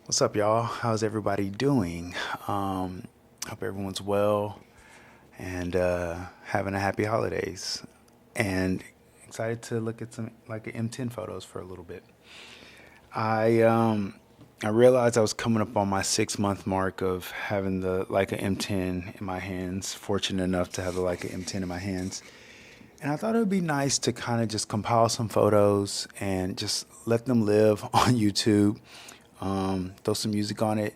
What's up, y'all? How's everybody doing? Hope everyone's well and having a happy holidays. And excited to look at some like M10 photos for a little bit. I um, I realized I was coming up on my 6 month mark of having the Leica M10 in my hands. Fortunate enough to have the Leica M10 in my hands, and I thought it would be nice to kind of just compile some photos and just let them live on YouTube. Throw some music on it.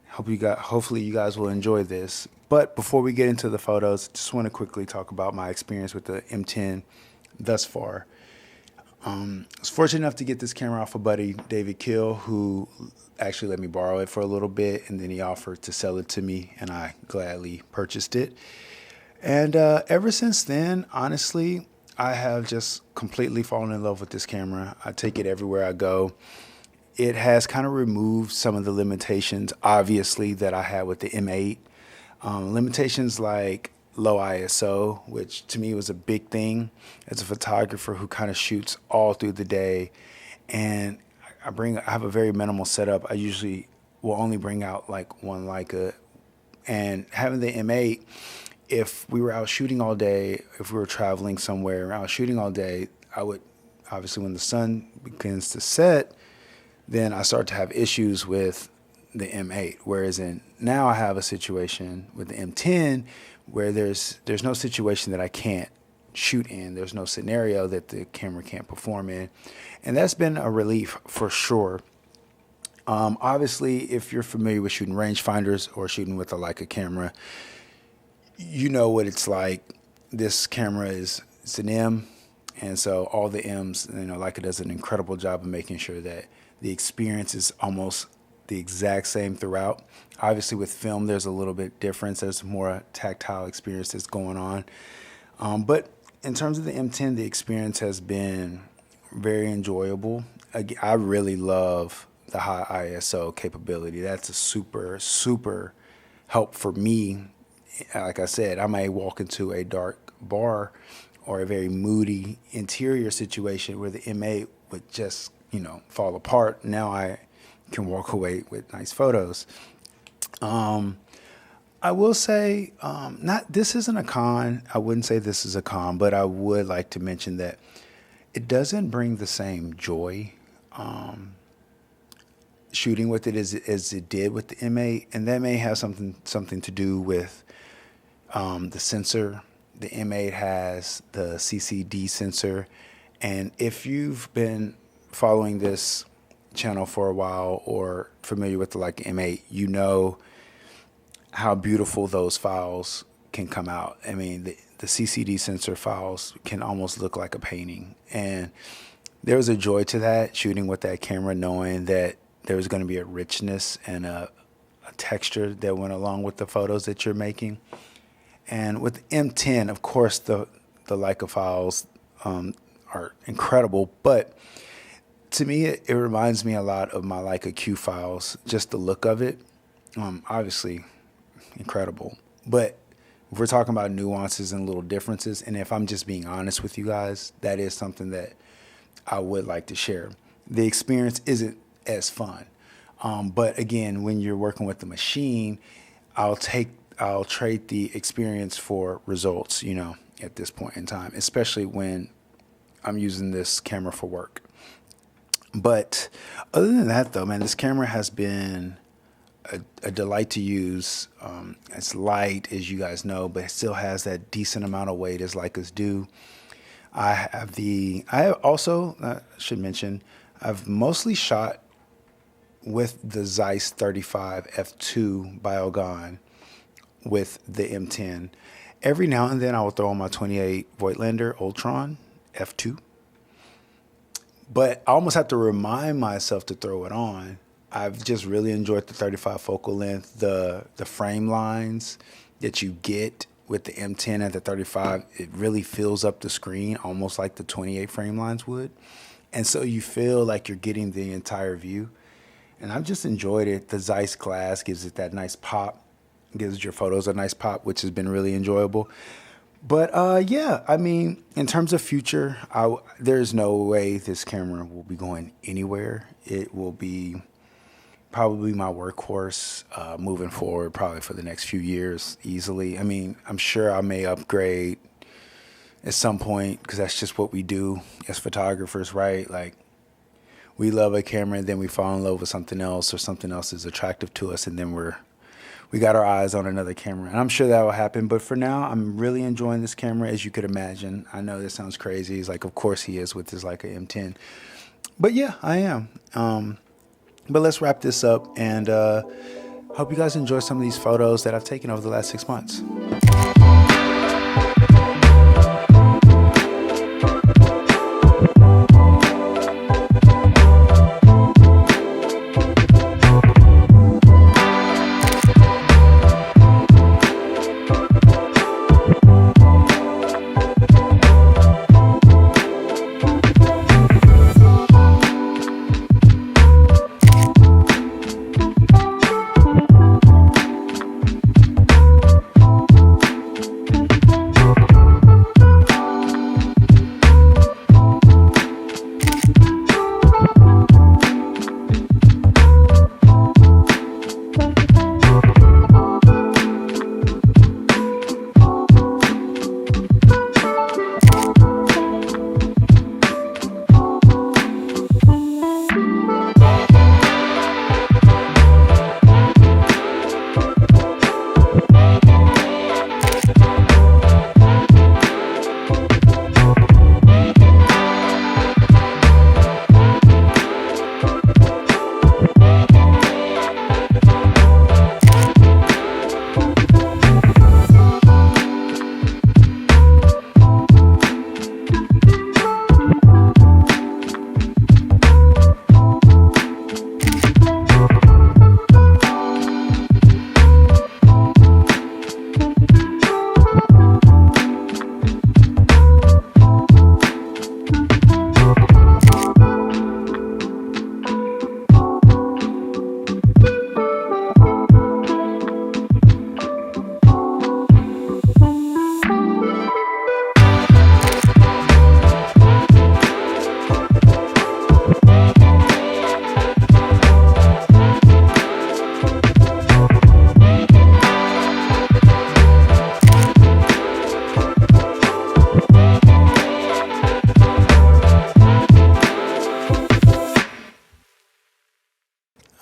Hopefully you guys will enjoy this. But before we get into the photos, just want to quickly talk about my experience with the M10 thus far. I was fortunate enough to get this camera off a buddy, David Kill, who actually let me borrow it for a little bit, and then he offered to sell it to me, and I gladly purchased it. And ever since then, honestly, I have just completely fallen in love with this camera. I take it everywhere I go. It has kind of removed some of the limitations, obviously, that I had with the M8. Limitations like low ISO, which to me was a big thing as a photographer who kind of shoots all through the day. And I have a very minimal setup. I usually will only bring out like one Leica. And having the M8, if we were out shooting all day, if we were traveling somewhere, out shooting all day, I would obviously when the sun begins to set, then I start to have issues with the M8. Whereas now I have a situation with the M10 where there's no situation that I can't shoot in. There's no scenario that the camera can't perform in, and that's been a relief for sure. Obviously, if you're familiar with shooting rangefinders or shooting with a Leica camera, you know what it's like. This camera it's an M, and so all the M's, Leica does an incredible job of making sure that the experience is almost the exact same throughout. Obviously, with film, there's a little bit difference. There's more tactile experience that's going on. But in terms of the M10, the experience has been very enjoyable. I really love the high ISO capability. That's a super, super help for me. Like I said, I may walk into a dark bar or a very moody interior situation where the M8 would just, fall apart. Now I can walk away with nice photos. I will say, not this isn't a con. I wouldn't say this is a con, but I would like to mention that it doesn't bring the same joy shooting with it as it did with the M8, and that may have something to do with the sensor. The M8 has the CCD sensor, and if you've been following this channel for a while or familiar with the like M8, you know how beautiful those files can come out. I mean, the CCD sensor files can almost look like a painting, and there was a joy to that shooting with that camera, knowing that there was going to be a richness and a texture that went along with the photos that you're making. And with M10, of course, the Leica files are incredible, but to me, it reminds me a lot of my Leica Q files. Just the look of it, obviously, incredible. But if we're talking about nuances and little differences, and if I'm just being honest with you guys, that is something that I would like to share. The experience isn't as fun, but again, when you're working with the machine, I'll trade the experience for results. At this point in time, especially when I'm using this camera for work. But other than that, though, man, this camera has been a delight to use. It's light, as you guys know, but it still has that decent amount of weight as Leicas do. I also should mention, I've mostly shot with the Zeiss 35 f2 Biogon with the M10. Every now and then I will throw on my 28 Voigtlander Ultron f2. But I almost have to remind myself to throw it on. I've just really enjoyed the 35 focal length, the frame lines that you get with the M10 and the 35. It really fills up the screen almost like the 28 frame lines would. And so you feel like you're getting the entire view. And I've just enjoyed it. The Zeiss glass gives it that nice pop, gives your photos a nice pop, which has been really enjoyable. But yeah, I mean, in terms of future, there's no way this camera will be going anywhere. It will be probably my workhorse moving forward, probably for the next few years easily. I mean, I'm sure I may upgrade at some point because that's just what we do as photographers, right? Like, we love a camera and then we fall in love with something else, or something else is attractive to us, and then we got our eyes on another camera. And I'm sure that will happen, but for now, I'm really enjoying this camera, as you could imagine. I know this sounds crazy. He's like, of course he is with his Leica M10. But yeah, I am. But let's wrap this up, and hope you guys enjoy some of these photos that I've taken over the last 6 months.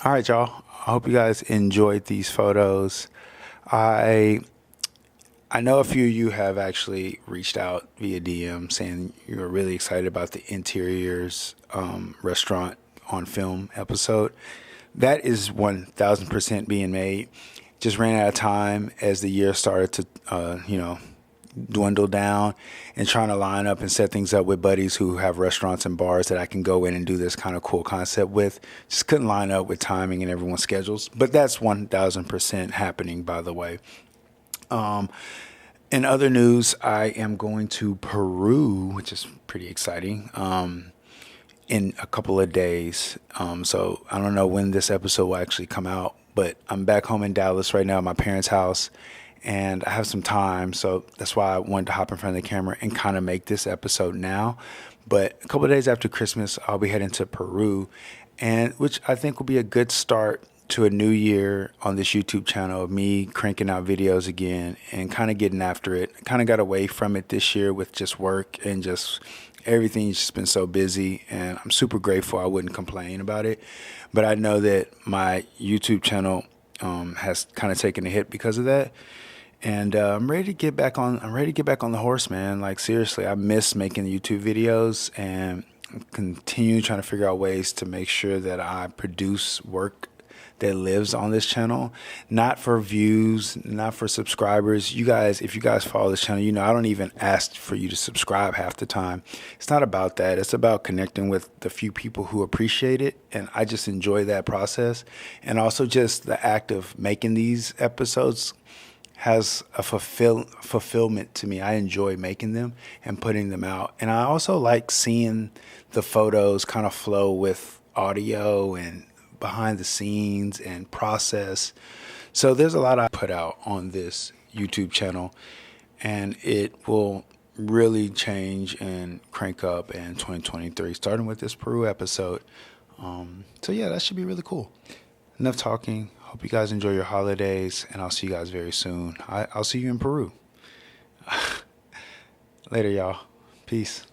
All right, y'all. I hope you guys enjoyed these photos. I I know a few of you have actually reached out via DM saying you were really excited about the interiors restaurant on film episode. That is 1000% being made. Just ran out of time as the year started to, dwindle down, and trying to line up and set things up with buddies who have restaurants and bars that I can go in and do this kind of cool concept with. Just couldn't line up with timing and everyone's schedules. But that's 1000% happening, by the way. In other news, I am going to Peru, which is pretty exciting, in a couple of days. So I don't know when this episode will actually come out, but I'm back home in Dallas right now at my parents' house, and I have some time. So that's why I wanted to hop in front of the camera and kind of make this episode now. But a couple of days after Christmas, I'll be heading to Peru, and which I think will be a good start to a new year on this YouTube channel of me cranking out videos again and kind of getting after it. I kind of got away from it this year with just work and just everything's just been so busy, and I'm super grateful. I wouldn't complain about it, but I know that my YouTube channel has kind of taken a hit because of that. And I'm ready to get back on. I'm ready to get back on the horse, man. Like, seriously, I miss making YouTube videos, and continue trying to figure out ways to make sure that I produce work that lives on this channel, not for views, not for subscribers. You guys, if you guys follow this channel, you know I don't even ask for you to subscribe half the time. It's not about that. It's about connecting with the few people who appreciate it, and I just enjoy that process. And also just the act of making these episodes has a fulfillment to me. I enjoy making them and putting them out. And I also like seeing the photos kind of flow with audio and behind the scenes and process. So there's a lot I put out on this YouTube channel, and it will really change and crank up in 2023, starting with this Peru episode. So yeah, that should be really cool. enough talking. Hope you guys enjoy your holidays, and I'll see you guys very soon. I'll see you in Peru. Later, y'all. Peace.